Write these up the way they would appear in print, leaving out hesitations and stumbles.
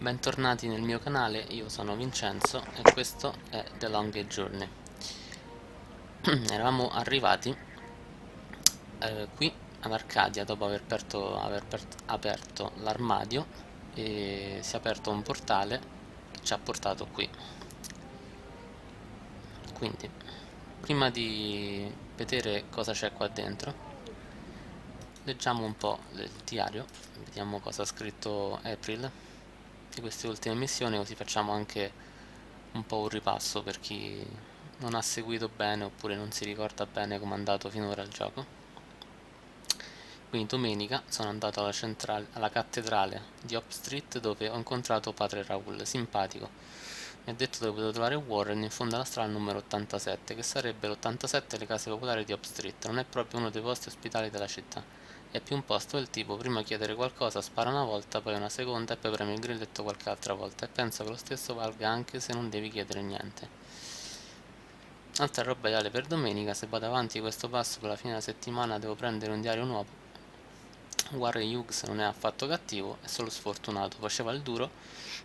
Bentornati nel mio canale, io sono Vincenzo e questo è The Long Journey. Eravamo arrivati qui ad Arcadia dopo aperto l'armadio e si è aperto un portale che ci ha portato qui. Quindi, prima di vedere cosa c'è qua dentro, leggiamo un po' il diario, vediamo cosa ha scritto April di queste ultime missioni, così facciamo anche un po' un ripasso per chi non ha seguito bene oppure non si ricorda bene come è andato finora il gioco. Quindi domenica sono andato alla cattedrale di Hop Street, dove ho incontrato padre Raoul, simpatico. Mi ha detto dove potevo trovare Warren in fondo alla strada numero 87, che sarebbe l'87 delle case popolari di Hop Street. Non è proprio uno dei posti ospitali della città, è più un posto del tipo: prima chiedere qualcosa, spara una volta, poi una seconda e poi premi il grilletto qualche altra volta, e penso che lo stesso valga anche se non devi chiedere niente. Altra roba ideale per domenica: se vado avanti di questo passo per la fine della settimana devo prendere un diario nuovo. Warren Hughes non è affatto cattivo, è solo sfortunato, faceva il duro,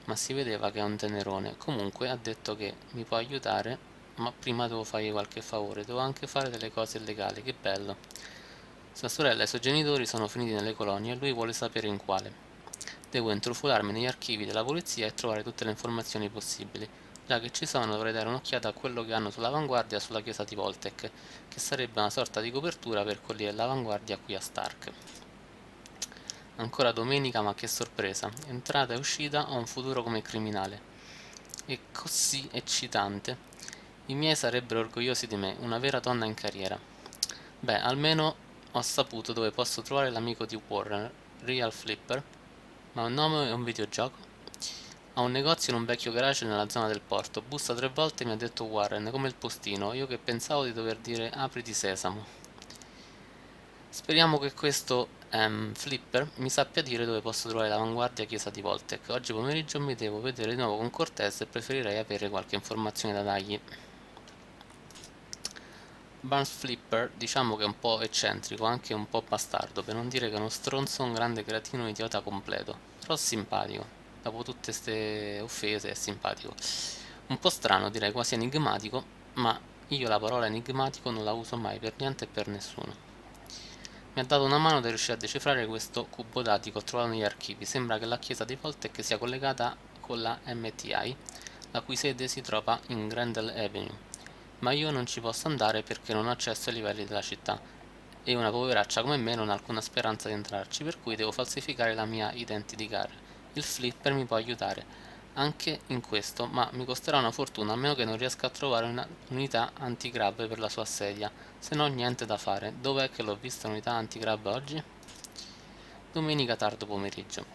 ma si vedeva che è un tenerone. Comunque ha detto che mi può aiutare, ma prima devo fargli qualche favore, devo anche fare delle cose illegali, che bello. Sua sorella e i suoi genitori sono finiti nelle colonie e lui vuole sapere in quale. Devo intrufolarmi negli archivi della polizia e trovare tutte le informazioni possibili. Già che ci sono, dovrei dare un'occhiata a quello che hanno sull'avanguardia sulla chiesa di Voltec, che sarebbe una sorta di copertura per quelli dell'avanguardia qui a Stark. Ancora domenica, ma che sorpresa! Entrata e uscita, ho un futuro come criminale. È così eccitante. I miei sarebbero orgogliosi di me, una vera donna in carriera. Beh, almeno ho saputo dove posso trovare l'amico di Warren, Real Flipper. Ma un nome è un videogioco? Ha un negozio in un vecchio garage nella zona del porto. Bussa 3 volte e mi ha detto Warren, come il postino, io che pensavo di dover dire apriti sesamo. Speriamo che questo Flipper mi sappia dire dove posso trovare l'avanguardia chiesa di Voltec. Oggi pomeriggio mi devo vedere di nuovo con Cortez e preferirei avere qualche informazione da dargli. Barnes Flipper diciamo che è un po' eccentrico, anche un po' bastardo, per non dire che è uno stronzo, un grande cretino, un idiota completo, però simpatico. Dopo tutte queste offese è simpatico. Un po' strano, direi quasi enigmatico, ma io la parola enigmatico non la uso mai per niente e per nessuno. Mi ha dato una mano da riuscire a decifrare questo cubo dati che ho trovato negli archivi. Sembra che la chiesa di Voltec sia collegata con la MTI, la cui sede si trova in Grendel Avenue. Ma io non ci posso andare perché non ho accesso ai livelli della città e una poveraccia come me non ha alcuna speranza di entrarci, per cui devo falsificare la mia identity card. Il flipper mi può aiutare anche in questo, ma mi costerà una fortuna, a meno che non riesca a trovare un'unità anti-grab per la sua sedia. Se no niente da fare. Dov'è che l'ho vista unità anti-grab oggi? Domenica tardo pomeriggio.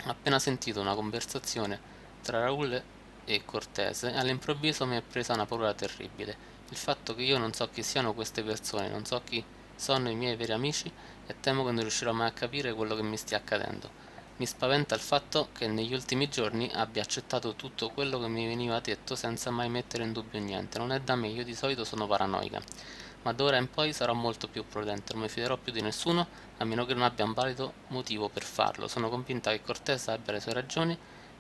Ho appena sentito una conversazione tra Raoul e Cortese e all'improvviso mi è presa una paura terribile. Il fatto che io non so chi siano queste persone, non so chi sono i miei veri amici, e temo che non riuscirò mai a capire quello che mi stia accadendo. Mi spaventa il fatto che negli ultimi giorni abbia accettato tutto quello che mi veniva detto senza mai mettere in dubbio niente. Non è da me, io di solito sono paranoica, ma d'ora in poi sarò molto più prudente, non mi fiderò più di nessuno a meno che non abbia un valido motivo per farlo. Sono convinta che Cortez abbia le sue ragioni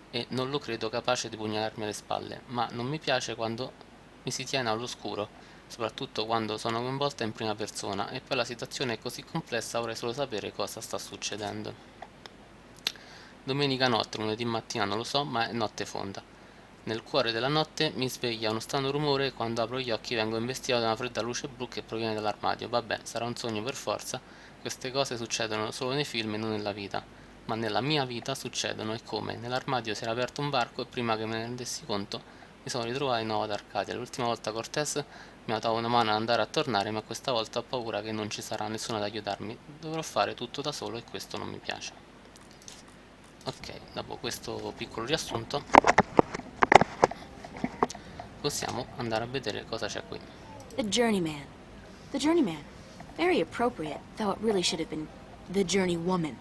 e non lo credo capace di pugnalarmi alle spalle, ma non mi piace quando mi si tiene all'oscuro, soprattutto quando sono coinvolta in prima persona, e poi la situazione è così complessa, vorrei solo sapere cosa sta succedendo. Domenica notte, lunedì mattina non lo so, ma è notte fonda. Nel cuore della notte mi sveglia uno strano rumore e quando apro gli occhi vengo investito da una fredda luce blu che proviene dall'armadio. Vabbè, sarà un sogno per forza, queste cose succedono solo nei film e non nella vita. Ma nella mia vita succedono, e come? Nell'armadio si era aperto un varco e prima che me ne rendessi conto mi sono ritrovato di nuovo ad Arcadia. L'ultima volta Cortés mi ha dato una mano ad andare a tornare, ma questa volta ho paura che non ci sarà nessuno ad aiutarmi. Dovrò fare tutto da solo e questo non mi piace. Ok, dopo questo piccolo riassunto possiamo andare a vedere cosa c'è qui. The Journeyman. The Journeyman. Very appropriate, though it really should have been the Journeywoman.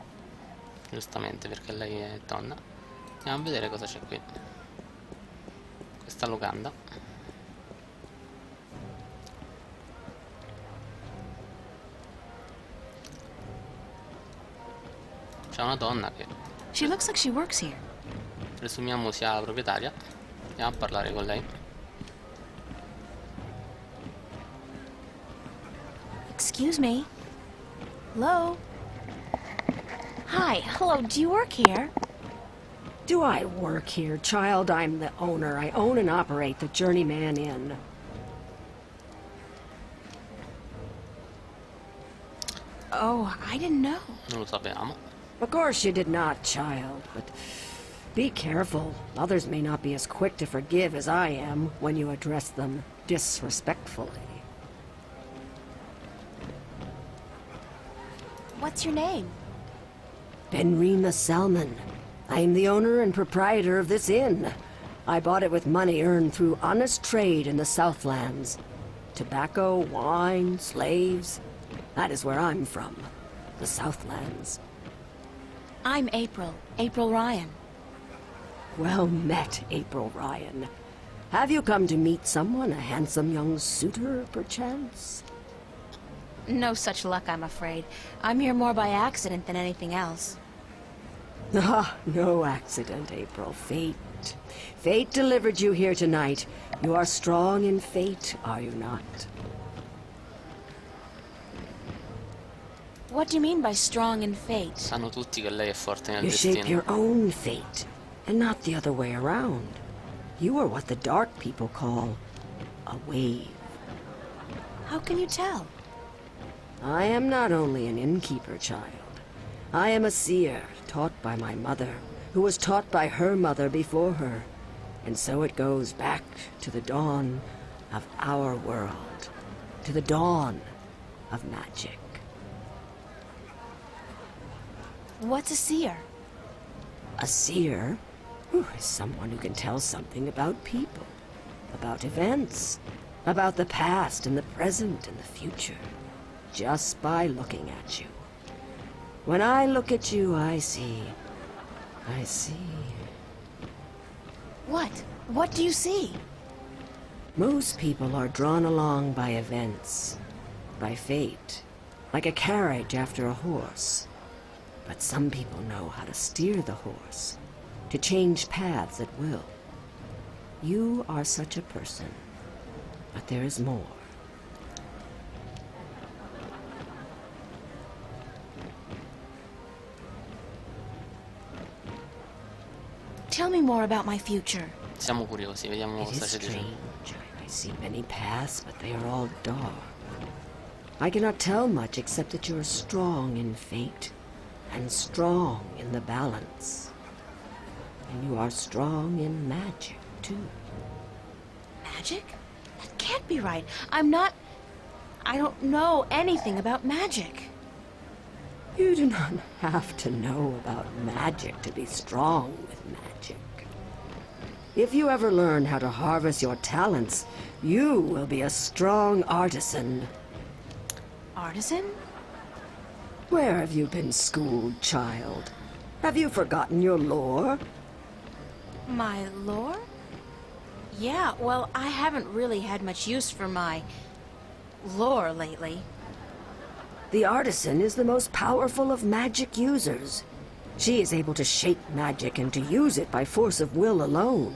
Giustamente, perché lei è donna. Andiamo a vedere cosa c'è qui. Questa locanda. C'è una donna che She looks like she works here. presumiamo sia la proprietaria. Andiamo a parlare con lei. Excuse me. Hello? Hi, hello, do you work here? Do I work here, child? I'm the owner. I own and operate the Journeyman Inn. Oh, I didn't know. Non lo sapevamo. Of course you did not, child, but be careful. Others may not be as quick to forgive as I am when you address them disrespectfully. What's your name? Benrima Salmon. I am the owner and proprietor of this inn. I bought it with money earned through honest trade in the Southlands. Tobacco, wine, slaves. That is where I'm from. The Southlands. I'm April. April Ryan. Well met, April Ryan. Have you come to meet someone, a handsome young suitor, perchance? No such luck, I'm afraid. I'm here more by accident than anything else. Ah, no accident, April. Fate. Fate delivered you here tonight. You are strong in fate, are you not? What do you mean by strong in fate? Sanno tutti che lei è forte nel You shape destino. your own fate, and not the other way around. You are what the dark people call a wave. How can you tell? I am not only an innkeeper, child. I am a seer, taught by my mother, who was taught by her mother before her. And so it goes back to the dawn of our world, to the dawn of magic. What's a seer? A seer is someone who can tell something about people, about events, about the past and the present and the future, just by looking at you. When I look at you, I see. What? What do you see? Most people are drawn along by events, by fate, like a carriage after a horse. But some people know how to steer the horse, to change paths at will. You are such a person, but there is more. Tell me more about my future. Siamo curiosi, vediamo It cosa is ci dice. strange. I see many paths, but they are all dark. I cannot tell much except that you are strong in fate, and strong in the balance. And you are strong in magic, too. Magic? That can't be right. I don't know anything about magic. You do not have to know about magic to be strong with magic. If you ever learn how to harvest your talents, you will be a strong artisan. Artisan? Where have you been schooled, child? Have you forgotten your lore? My lore? Yeah, well, I haven't really had much use for my lore lately. The artisan is the most powerful of magic users. She is able to shape magic and to use it by force of will alone.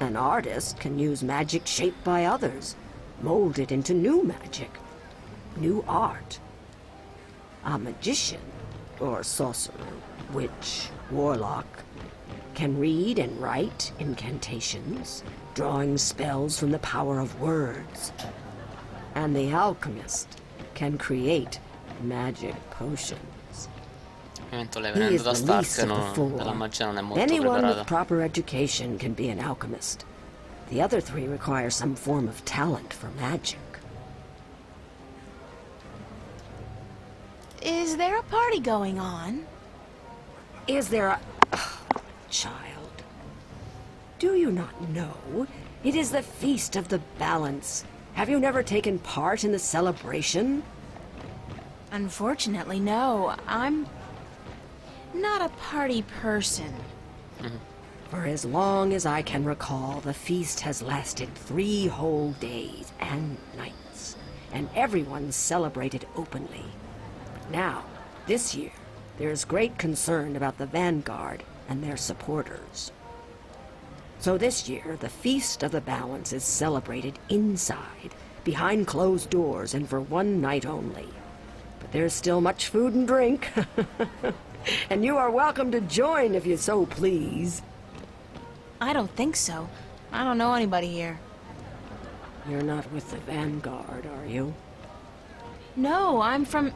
An artist can use magic shaped by others, mold it into new magic, new art. A magician, or sorcerer, witch, warlock, can read and write incantations, drawing spells from the power of words. And the alchemist can create magic potions. Ovviamente lei He venendo is da the Stark least of the della four. magia non è molto Anyone with preparata. proper education can be an alchemist. The other three require some form of talent for magic. Is there a party going on? Is there a... Oh, child. Do you not know? It is the Feast of the Balance. Have you never taken part in the celebration? Unfortunately, no. I'm not a party person. For as long as I can recall, the feast has lasted 3 whole days and nights, and everyone celebrated openly. But now, this year, there is great concern about the Vanguard and their supporters. So this year, the Feast of the Balance is celebrated inside, behind closed doors, and for one night only. But there's still much food and drink. And you are welcome to join if you so please. I don't think so. I don't know anybody here. You're not with the Vanguard, are you? No, I'm from...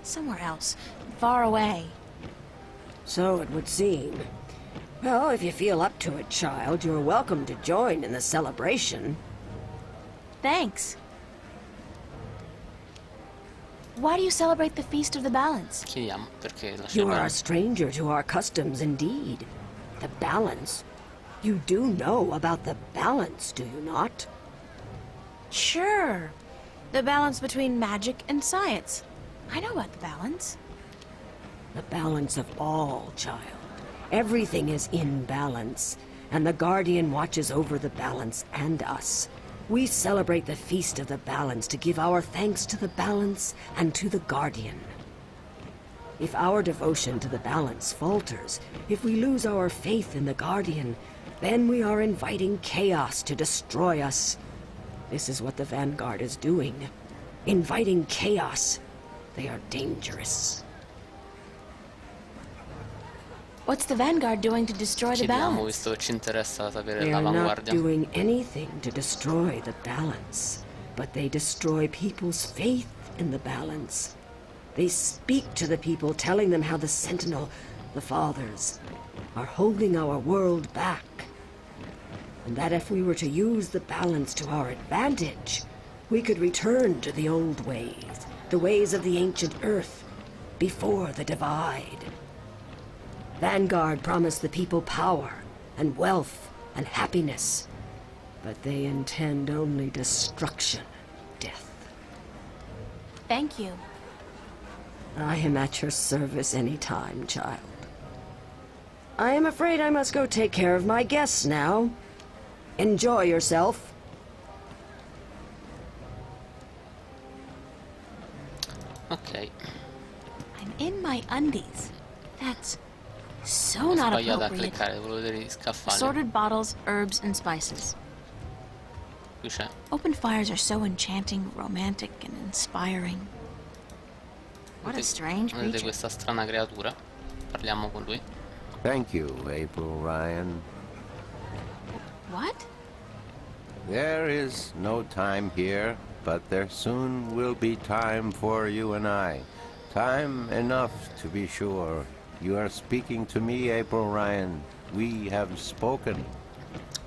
somewhere else. Far away. So it would seem. Well, if you feel up to it, child, you're welcome to join in the celebration. Thanks. Why do you celebrate the Feast of the Balance? Chiediamo perché la You are celebrano. a stranger to our customs indeed. The balance. You do know about the balance, do you not? Sure. The balance between magic and science. I know about the balance. The balance of all, child. Everything is in balance, and the Guardian watches over the balance and us. We celebrate the Feast of the Balance to give our thanks to the balance and to the Guardian. If our devotion to the balance falters, if we lose our faith in the Guardian, then we are inviting chaos to destroy us. This is what the Vanguard is doing. Inviting chaos. They are dangerous. What's the Vanguard doing to destroy the Chiediamo, balance? visto che ci interessa sapere They are not l'avanguardia. doing anything to destroy the balance, but they destroy people's faith in the balance. They speak to the people, telling them how the Sentinel, the Fathers, are holding our world back. And that if we were to use the balance to our advantage, we could return to the old ways, the ways of the ancient Earth, before the divide. Vanguard promised the people power and wealth and happiness, but they intend only destruction, death. Thank you. I am at your service any time, child. I am afraid I must go take care of my guests now. Enjoy yourself. Ok, I'm in my undies. That's so ho not sbagliato a appropriate. cliccare, volevo vedere gli scaffali. Assorted bottles, herbs, and spices. Qui c'è. Open fires are so enchanting, romantic, and inspiring. What a strange Vedete creature. questa strana creatura? Parliamo con lui. Thank you, April Ryan. What? There is no time here, but there soon will be time for you and I. Time enough, to be sure. You are speaking to me, April Ryan. We have spoken. Un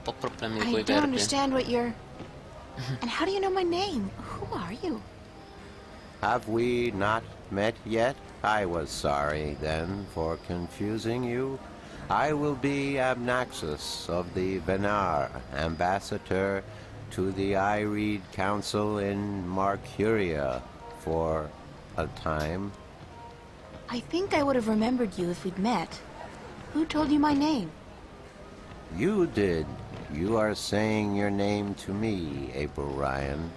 po' problemi I coi don't verbi. understand what you're... And how do you know my name? Who are you? Have we not met yet? I was sorry, then, for confusing you. I will be Abnaxus of the Venar, ambassador to the Ireed Council in Marcuria for a time. I think I would have remembered you if we'd met. Who told you my name? You did. You are saying your name to me, April Ryan.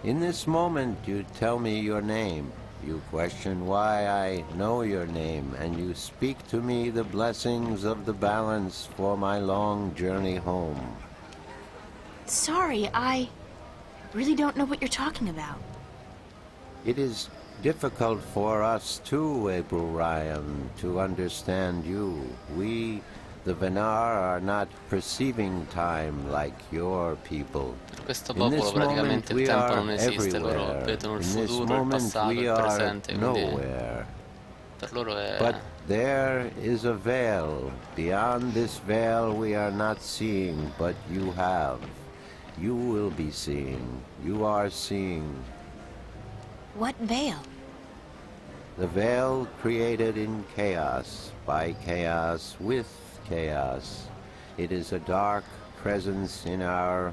In this moment, you tell me your name. You question why I know your name, and you speak to me the blessings of the balance for my long journey home. Sorry, I really don't know what you're talking about. It is difficult for us too, April Ryan, to understand you. We, the Venar, are not perceiving time like your people. Per questo In popolo this moment praticamente il we tempo are non esiste, loro everywhere. vedono il In this futuro, il moment passato, we il are presente, quindi nowhere. per loro è... But there is a veil. Beyond this veil we are not seeing, but you have. You will be seeing. You are seeing. What veil? The veil created in chaos, by chaos, with chaos. It is a dark presence in our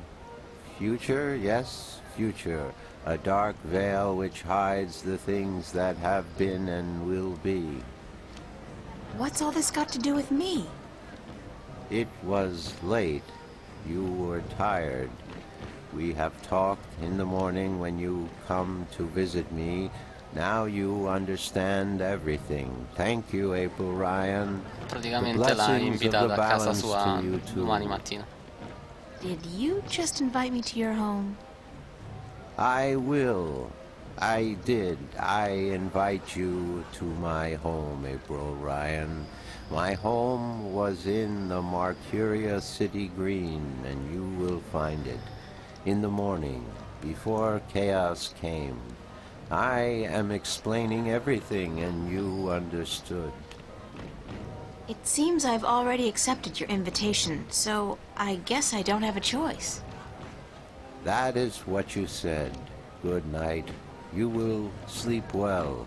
future, yes, future. A dark veil which hides the things that have been and will be. What's all this got to do with me? It was late. You were tired. We have talked in the morning when you come to visit me. Now you understand everything. Thank you, April Ryan. The Praticamente l'ha blessings of invitata the a casa balance sua to you too. domani mattina. Did you just invite me to your home? I will. I did. I invite you to my home, April Ryan. My home was in the Marcuria City Green, and you will find it in the morning, before chaos came. I am explaining everything, and you understood. It seems I've already accepted your invitation, so I guess I don't have a choice. That is what you said. Good night. You will sleep well.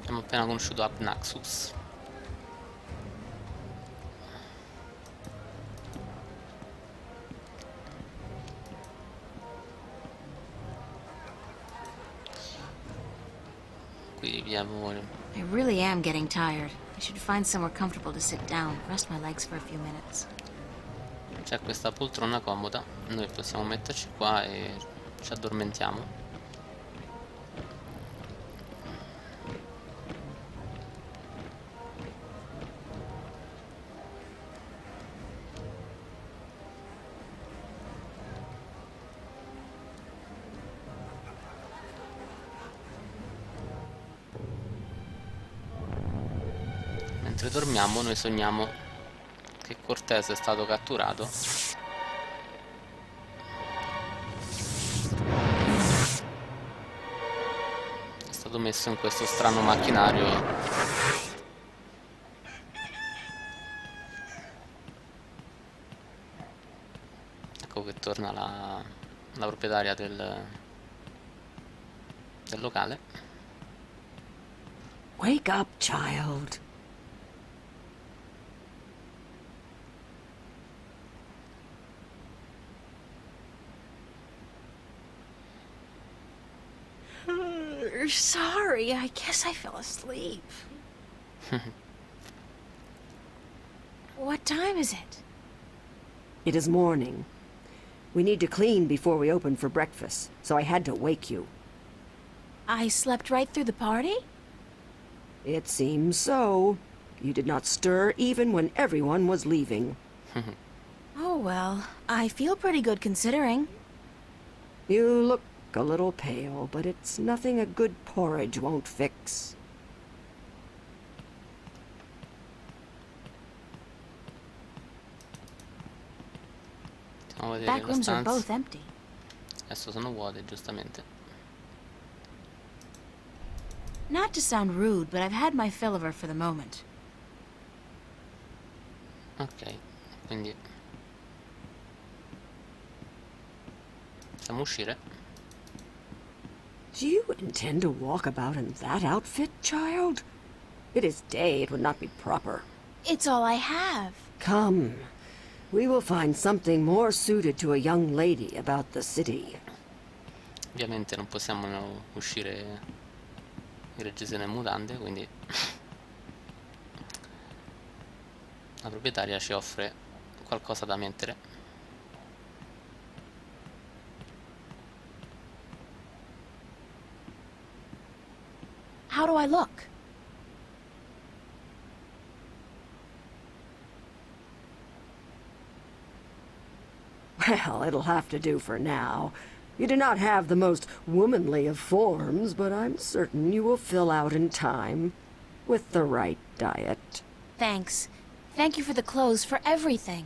Abbiamo appena conosciuto Abnaxus. Qui abbiamo... I really am getting tired. I should find somewhere comfortable to sit down, rest my legs for a few minutes. C'è questa poltrona comoda, noi possiamo metterci qua e ci addormentiamo. Mentre dormiamo noi sogniamo che Cortez è stato catturato è stato messo in questo strano macchinario. Ecco che torna la proprietaria del locale. Wake up, child. Sorry, I guess I fell asleep. What time is it? It is morning. We need to clean before we open for breakfast, so I had to wake you. I slept right through the party? It seems so. You did not stir even when everyone was leaving. Oh well, I feel pretty good considering. You look a little pale, but it's nothing a good porridge won't fix. Andiamo a vedere Back le rooms are stanze. both empty. Adesso sono vuote, giustamente. Not to sound rude, but I've had my fill of her for the moment. Ok, quindi possiamo uscire. Do you intend to walk about in that outfit, child? It is day, it would not be proper. It's all I have. Come. We will find something more suited to a young lady about the city. Ovviamente non possiamo uscire in reggiseno e mutande, quindi la proprietaria ci offre qualcosa da mettere. How do I look? Well, it'll have to do for now. You do not have the most womanly of forms, but I'm certain you will fill out in time. With the right diet. Thanks. Thank you for the clothes, for everything.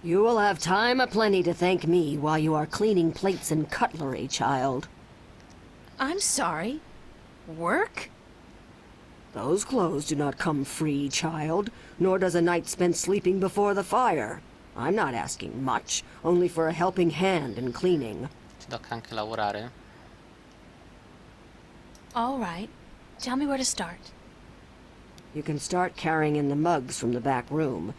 You will have time aplenty to thank me while you are cleaning plates and cutlery, child. I'm sorry. Work? Those clothes do not come free, child, nor does a night spent sleeping before the fire. I'm not asking much, only for a helping hand in cleaning. Ci tocca anche lavorare. All right. Tell me where to start. You can start carrying in the mugs from the back room.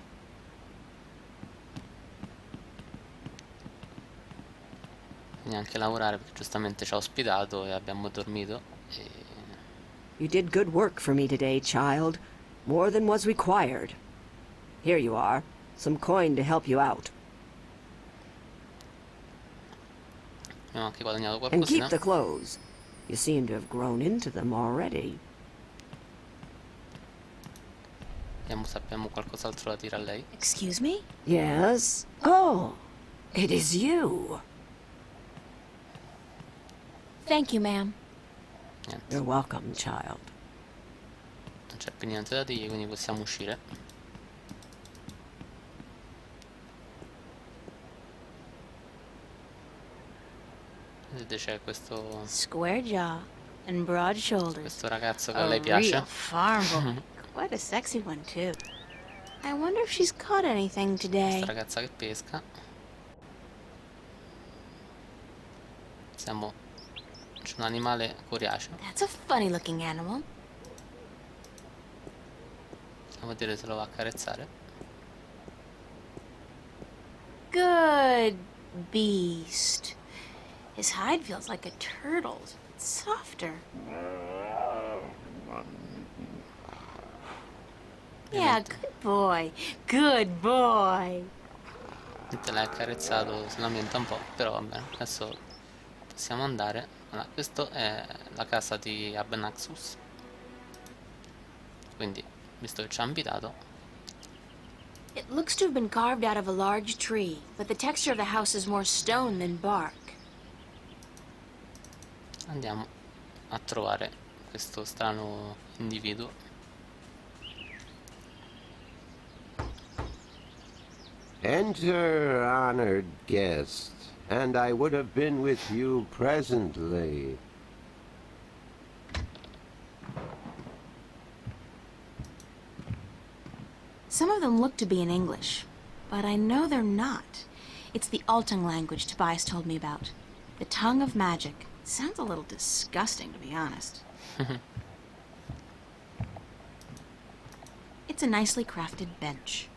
Quindi anche lavorare perché giustamente ci ha ospitato e abbiamo dormito. You did good work for me today, child. More than was required. Here you are. Some coin to help you out. Abbiamo anche guadagnato And qualcosina. keep the clothes. You seem to have grown into them already. Vediamo se abbiamo qualcos'altro da dire a lei. Excuse me? Yes? Oh, it is you. Thank you, ma'am. Niente, You're welcome, child. non c'è più niente da dire, quindi possiamo uscire. Vedete, c'è questo Square jaw and broad shoulders. questo ragazzo che a A lei piace. real farm boy. Quite a sexy one, too. I wonder if she's caught anything today. Questa ragazza che pesca. Siamo... C'è un animale coriaceo. That's a funny looking animal. Andiamo a vedere se lo va a accarezzare. Good beast. His hide feels like a turtle's. It's softer. Yeah, good boy. Good boy. Niente, l'hai accarezzato, si lamenta un po', però va bene. Adesso possiamo andare. Allora, questa è la casa di Abnaxus. Quindi, visto che ci ha invitato, It looks to have been carved out of a large tree, but the texture of the house is more stone than bark. andiamo a trovare questo strano individuo. Enter, honored guest, and I would have been with you presently. Some of them look to be in English, but I know they're not. It's the Altung language Tobias told me about. The tongue of magic. Sounds a little disgusting, to be honest. It's a nicely crafted bench.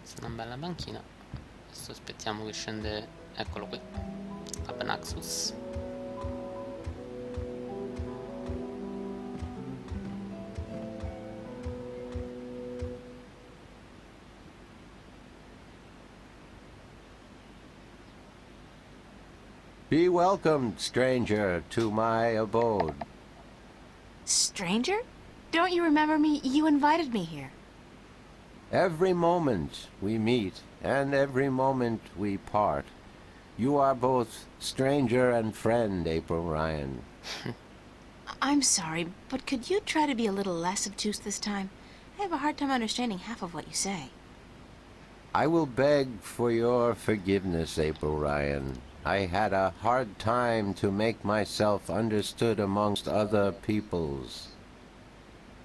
Questa è una bella banchina. Adesso aspettiamo che scende. Eccolo qui. Abnaxus. Be welcomed, stranger, to my abode. Stranger? Don't you remember me? You invited me here. Every moment we meet, and every moment we part. You are both stranger and friend, April Ryan. I'm sorry, but could you try to be a little less obtuse this time? I have a hard time understanding half of what you say. I will beg for your forgiveness, April Ryan. I had a hard time to make myself understood amongst other peoples.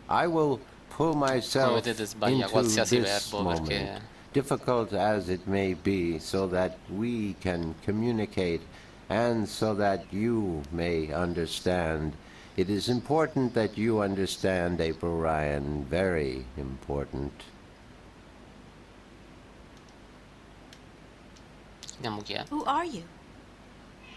I will pull myself Come vedete sbaglia into qualsiasi this verbo moment, perché difficult as it may be, so that we can communicate and so that you may understand. It is important that you understand, April Ryan, very important. vediamo chi è. Who are you?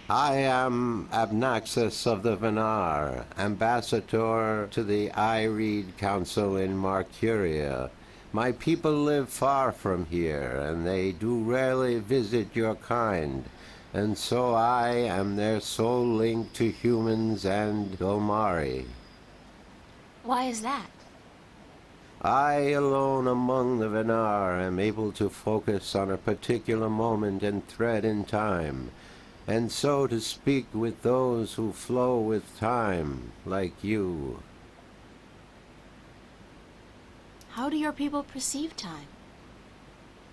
I am Abnaxus of the Venar, ambassador to the I-Reed Council in Marcuria. My people live far from here, and they do rarely visit your kind, and so I am their sole link to humans and Dolmari. Why is that? I alone among the Venar am able to focus on a particular moment and thread in time, and so to speak with those who flow with time, like you. How do your people perceive time?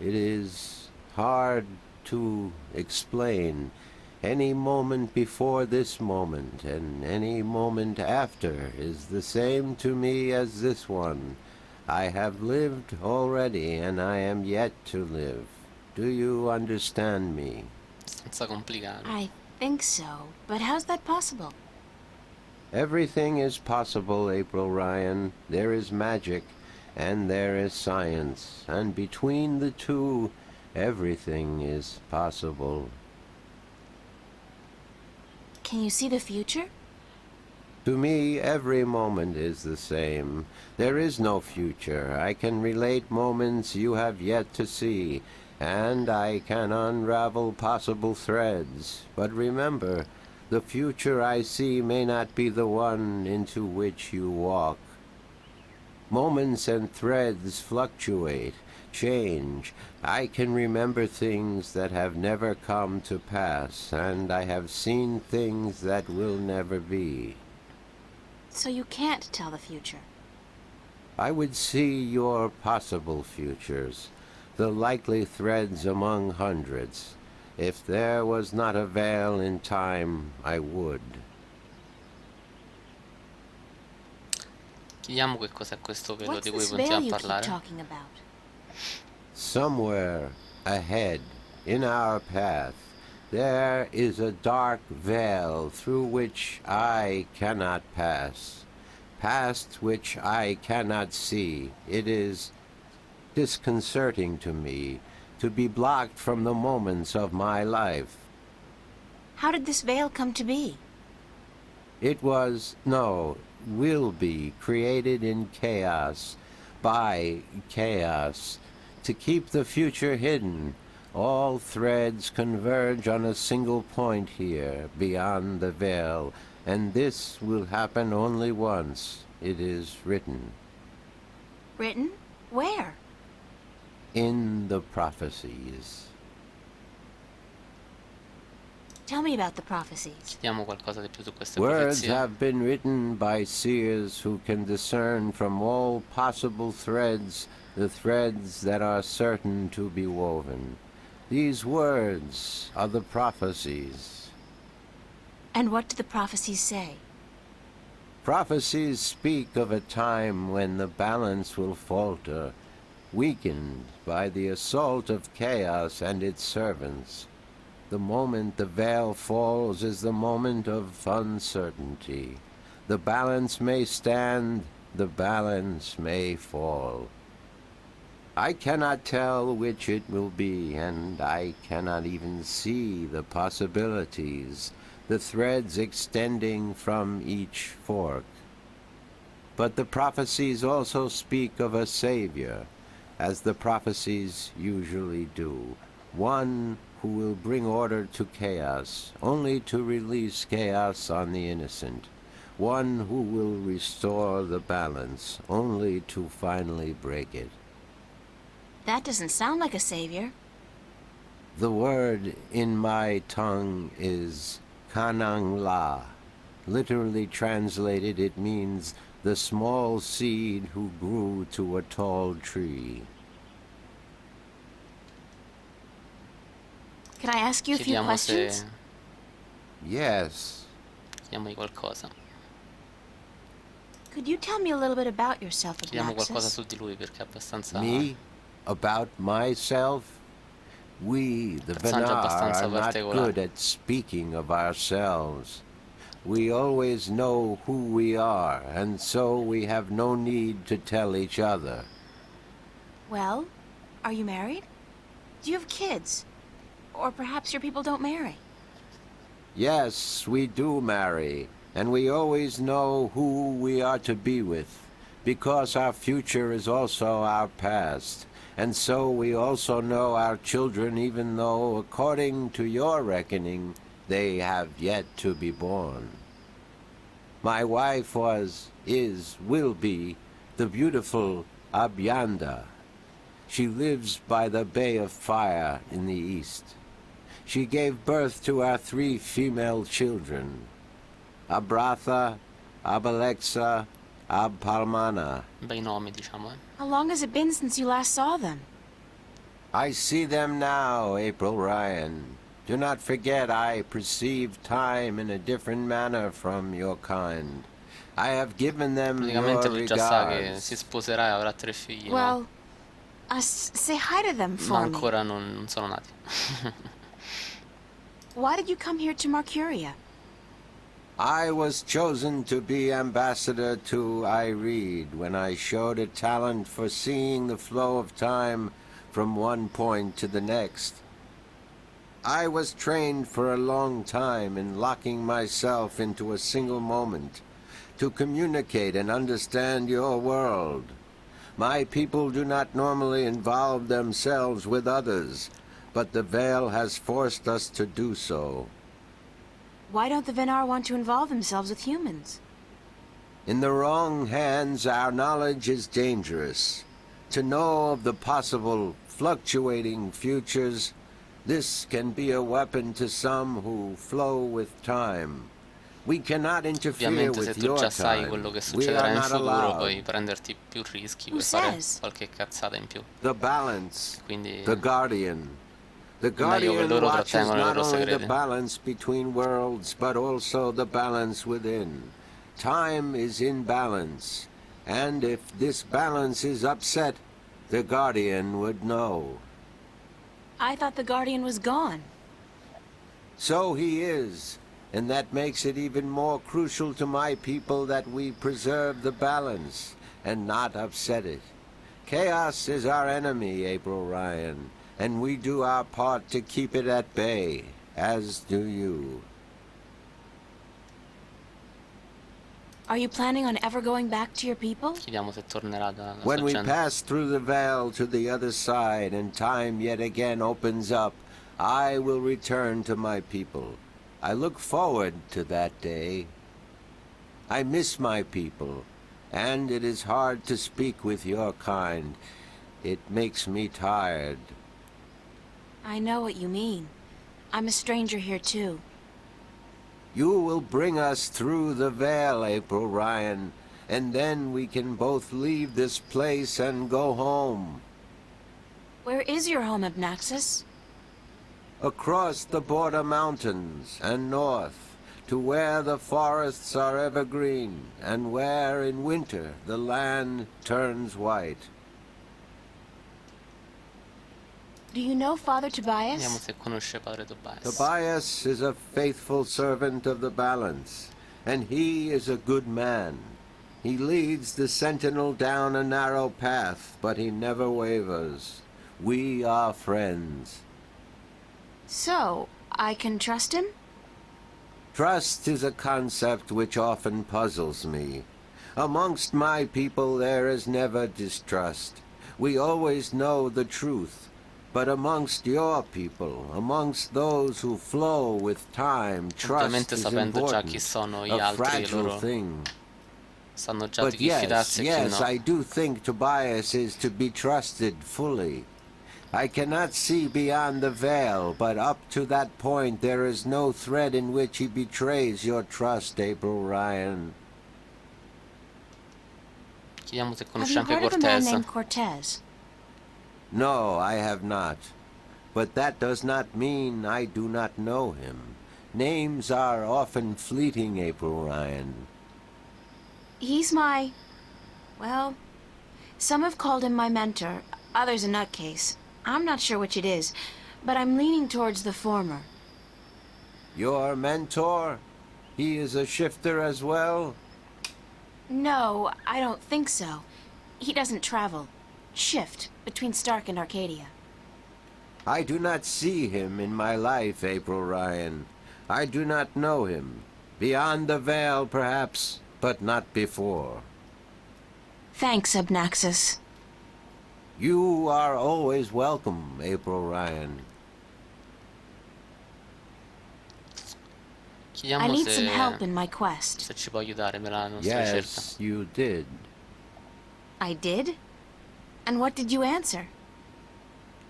It is hard to explain. Any moment before this moment and any moment after is the same to me as this one. I have lived already and I am yet to live. Do you understand me? Abbastanza complicato. I think so, but how's that possible? Everything is possible, April Ryan. There is magic and there is science, and between the two, everything is possible. Can you see the future? To me, every moment is the same. There is no future. I can relate moments you have yet to see, and I can unravel possible threads. But remember, the future I see may not be the one into which you walk. Moments and threads fluctuate, change. I can remember things that have never come to pass, and I have seen things that will never be. So you can't tell the future. I would see your possible futures, the likely threads among hundreds. If there was not a veil in time, I would. Chiediamo che cos'è questo velo What's di cui this veil continuiamo a you keep parlare. talking about? Somewhere ahead, in our path, there is a dark veil through which I cannot pass, past which I cannot see. It is disconcerting to me to be blocked from the moments of my life. How did this veil come to be? It was, no, will be created in chaos, by chaos, to keep the future hidden. All threads converge on a single point here, beyond the veil, and this will happen only once. It is written. Written? Where? In the prophecies. Tell me about the prophecies. Chiediamo qualcosa di più su queste Words profezie. have been written by seers who can discern from all possible threads the threads that are certain to be woven. These words are the prophecies. And what do the prophecies say? Prophecies speak of a time when the balance will falter, weakened by the assault of chaos and its servants. The moment the veil falls is the moment of uncertainty. The balance may stand, the balance may fall. I cannot tell which it will be, and I cannot even see the possibilities, the threads extending from each fork. But the prophecies also speak of a Savior, as the prophecies usually do, one who will bring order to chaos, only to release chaos on the innocent, one who will restore the balance, only to finally break it. That doesn't sound like a savior. The word in my tongue is Kanang La. Literally translated, it means the small seed who grew to a tall tree. Can I ask you a few Chiediamo questions? se... Yes, Chiediamogli qualcosa. Could you tell me a little bit about yourself, Chiediamo qualcosa Abnaxus? su di lui perché è abbastanza... me? About myself? We, the Personaggio Venar, abbastanza are not particolare. good at speaking of ourselves. We always know who we are, and so we have no need to tell each other. Well, are you married? Do you have kids? Or perhaps your people don't marry? Yes, we do marry, and we always know who we are to be with, because our future is also our past, and so we also know our children, even though, according to your reckoning, they have yet to be born. My wife was, is, will be, the beautiful Abyanda. She lives by the Bay of Fire in the east. She gave birth to our 3 female children, Abratha, Abalexa, Abpalmana. Bei nomi, diciamo, eh. How long has it been since you last saw them? I see them now, April Ryan. Do not forget I perceive time in a different manner from your kind. I have given them your Praticamente lui già sa che si regards. sposerà e avrà 3 figli, no? Well, say hi to them Ma for me. ancora non sono nati. Why did you come here to Marcuria? I was chosen to be ambassador to Ireed when I showed a talent for seeing the flow of time from one point to the next. I was trained for a long time in locking myself into a single moment to communicate and understand your world. My people do not normally involve themselves with others, but the Veil has forced us to do so. Why don't the Venar want to involve themselves with humans? In the wrong hands, our knowledge is dangerous. To know of the possible fluctuating futures, this can be a weapon to some who flow with time. We cannot interfere Ovviamente se with tu your già sai quello time. che We succederà are in not futuro, allowed. puoi prenderti più rischi, Who puoi fare says? qualche cazzata in più. The balance, Quindi the guardian. The è meglio che guardian loro watches trattengono i not loro only the segreti. balance between worlds, but also the balance within. Time is in balance, and if this balance is upset, the guardian would know. I thought the Guardian was gone. So he is, and that makes it even more crucial to my people that we preserve the balance and not upset it. Chaos is our enemy, April Ryan, and we do our part to keep it at bay, as do you. Are you planning on ever going back to your people? Chiediamo se tornerà dalla When sua we gente. pass through the veil to the other side and time yet again opens up, I will return to my people. I look forward to that day. I miss my people, and it is hard to speak with your kind. It makes me tired. I know what you mean. I'm a stranger here too. You will bring us through the veil, April Ryan, and then we can both leave this place and go home. Where is your home, Abnaxus? Across the border mountains and north, to where the forests are evergreen, and where in winter the land turns white. Do you know Father Vediamo Tobias? se conosce padre Tobias. Tobias is a faithful servant of the balance, and he is a good man. He leads the sentinel down a narrow path, but he never wavers. We are friends. So, I can trust him? Trust is a concept which often puzzles me. Amongst my people there is never distrust. We always know the truth. But amongst your people, amongst those who flow with time, trust Ovviamente is sapendo già chi important, sono gli a altri, fragile loro thing. sanno già di But chi fidarsi e chi yes, no. I do think Tobias is to be trusted fully. I cannot see beyond the veil, but up to that point there is no thread in which he betrays your trust, April Ryan. Chiediamo se Have conosce you anche heard of a man Cortez. named Cortez? No, I have not. But that does not mean I do not know him. Names are often fleeting, April Ryan. He's my... well... some have called him my mentor, others a nutcase. I'm not sure which it is, but I'm leaning towards the former. Your mentor? He is a shifter as well? No, I don't think so. He doesn't travel. Shift between Stark and Arcadia. I do not see him in my life, April Ryan. I do not know him. Beyond the veil, perhaps, but not before. Thanks, Abnaxus. You are always welcome, April Ryan. I Chiediamo need some help se, in my quest. se ci può aiutare per la nostra ricerca. Yes, you did. I did? And what did you answer?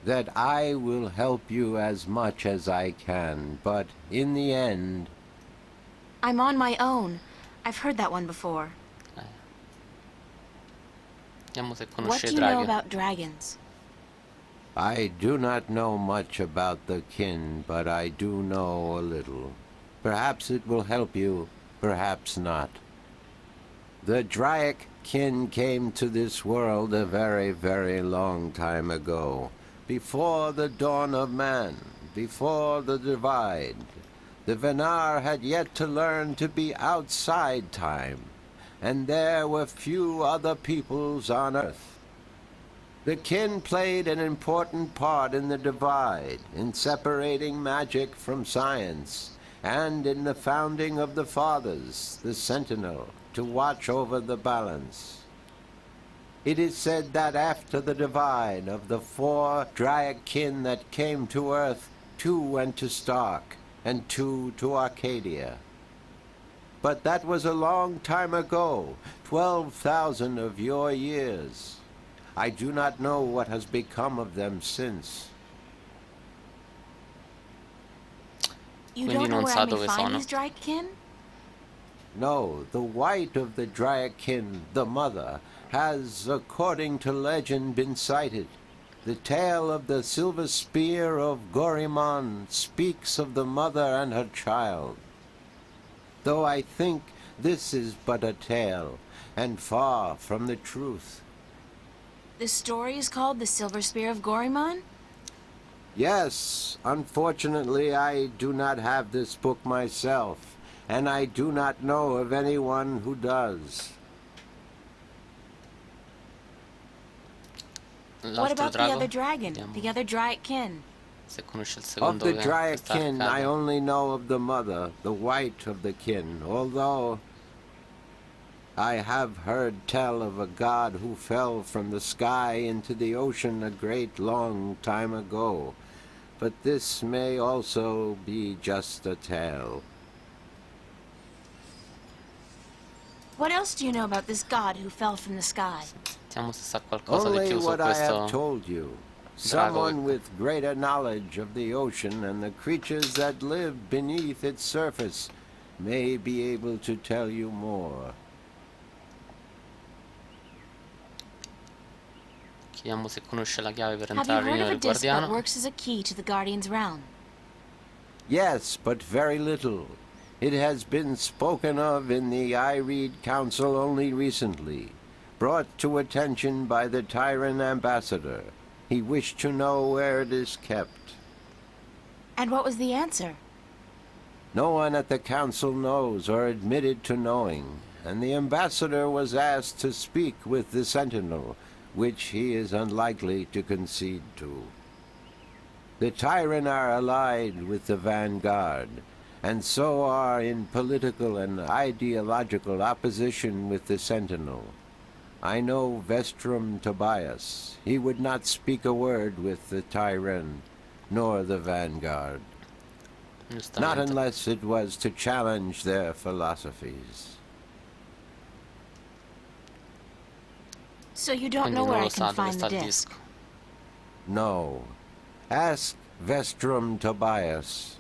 That I will help you as much as I can, but in the end, I'm on my own. I've heard that one before. Vediamo se What conosce do i you know draghi. about dragons? I do not know much about the kin, but I do know a little. Perhaps it will help you, perhaps not. The Draic kin came to this world a very, very long time ago. Before the dawn of man, before the divide. The Venar had yet to learn to be outside time, and there were few other peoples on Earth. The kin played an important part in the divide, in separating magic from science, and in the founding of the Fathers, the Sentinel, to watch over the balance. It is said that after the divide of the 4 dryad kin that came to Earth, 2 went to Stark, and 2 to Arcadia. But that was a long time ago, 12,000 of your years. I do not know what has become of them since. You Quindi don't know non where sa I may dove find sono. these dryadkin? No, the white of the dryadkin, the mother, has, according to legend, been sighted. The tale of the silver spear of Gorimon speaks of the mother and her child. Though I think this is but a tale, and far from the truth. The story is called The Silver Spear of Gorimon? Yes, unfortunately I do not have this book myself, and I do not know of anyone who does. What L'altro about the drago? other dragon? Vediamo The other dryadkin? se conosce il Of secondo the che sta dryadkin, I accade. only know of the mother, the white of the kin, although I have heard tell of a god who fell from the sky into the ocean a great long time ago. But this may also be just a tale. What else do you know about this god who fell from the sky? Sentiamo se sa qualcosa di Only più su what I have questo. told you. Drago Someone che- with greater knowledge of the ocean and the creatures that live beneath its surface may be able to tell you more. Chiediamo se conosce la chiave per Have you entrare nel heard regno of a del disc that guardiano. works as a key to the Guardian's realm? Yes, but very little. It has been spoken of in the I Read Council only recently, brought to attention by the Tyrant ambassador. He wished to know where it is kept. And what was the answer? No one at the council knows or admitted to knowing, and the ambassador was asked to speak with the sentinel, which he is unlikely to concede to. The Tyrant are allied with the vanguard, and so are in political and ideological opposition with the sentinel. I know Vestrum Tobias. He would not speak a word with the Tyrant, nor the vanguard. Not Giustamente. unless it was to challenge their philosophies. So you don't Quindi know non where lo I sa can dove find sta the il disc. disco. No. Ask Vestrum Tobias.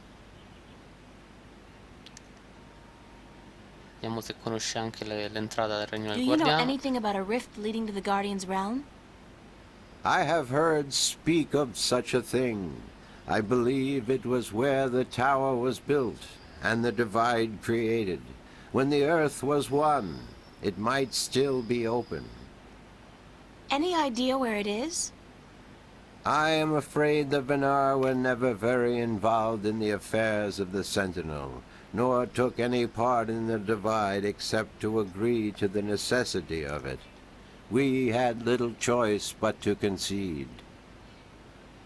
Vediamo se conosce anche l'entrata del regno Do del you know guardiano. anything about a rift leading to the Guardian's realm? I have heard speak of such a thing. I believe it was where the tower was built and the divide created. When the earth was one, it might still be open. Any idea where it is? I am afraid the Venar were never very involved in the affairs of the Sentinel, nor took any part in the divide except to agree to the necessity of it. We had little choice but to concede.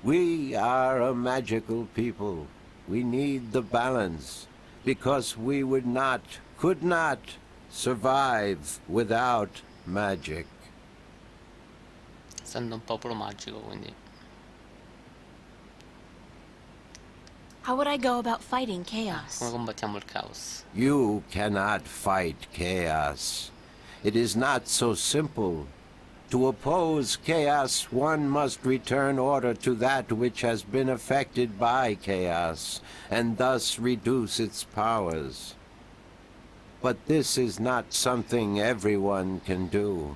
We are a magical people. We need the balance, because we could not survive without magic. Essendo un popolo magico, quindi How would I go about fighting chaos? come combattiamo il caos? You cannot fight chaos. It is not so simple. To oppose chaos, one must return order to that which has been affected by chaos, and thus reduce its powers. But this is not something everyone can do.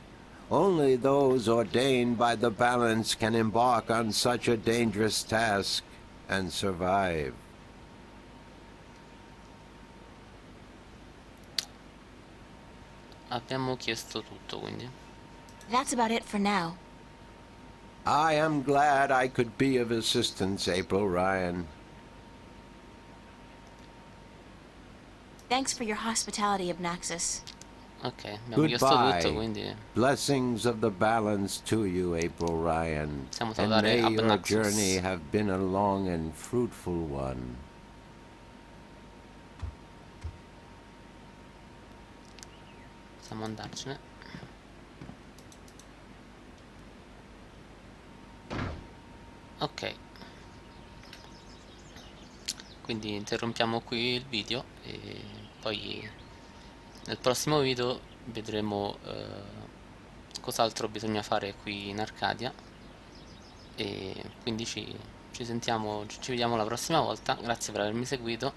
Only those ordained by the balance can embark on such a dangerous task and survive. Abbiamo chiesto tutto, quindi. That's about it for now. I am glad I could be of assistance, April Ryan. Thanks for your hospitality, Abnaxus. Ok, abbiamo chiesto tutto, Goodbye. quindi Blessings of the balance to you, April Ryan. possiamo And salutare may your Abnaxus. journey have been a long and fruitful one. Possiamo andarcene. Ok, quindi interrompiamo qui il video e poi nel prossimo video vedremo cos'altro bisogna fare qui in Arcadia, e quindi ci sentiamo, ci vediamo la prossima volta. Grazie per avermi seguito,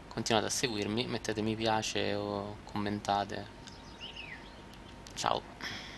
continuate a seguirmi, mettete mi piace o commentate. Ciao.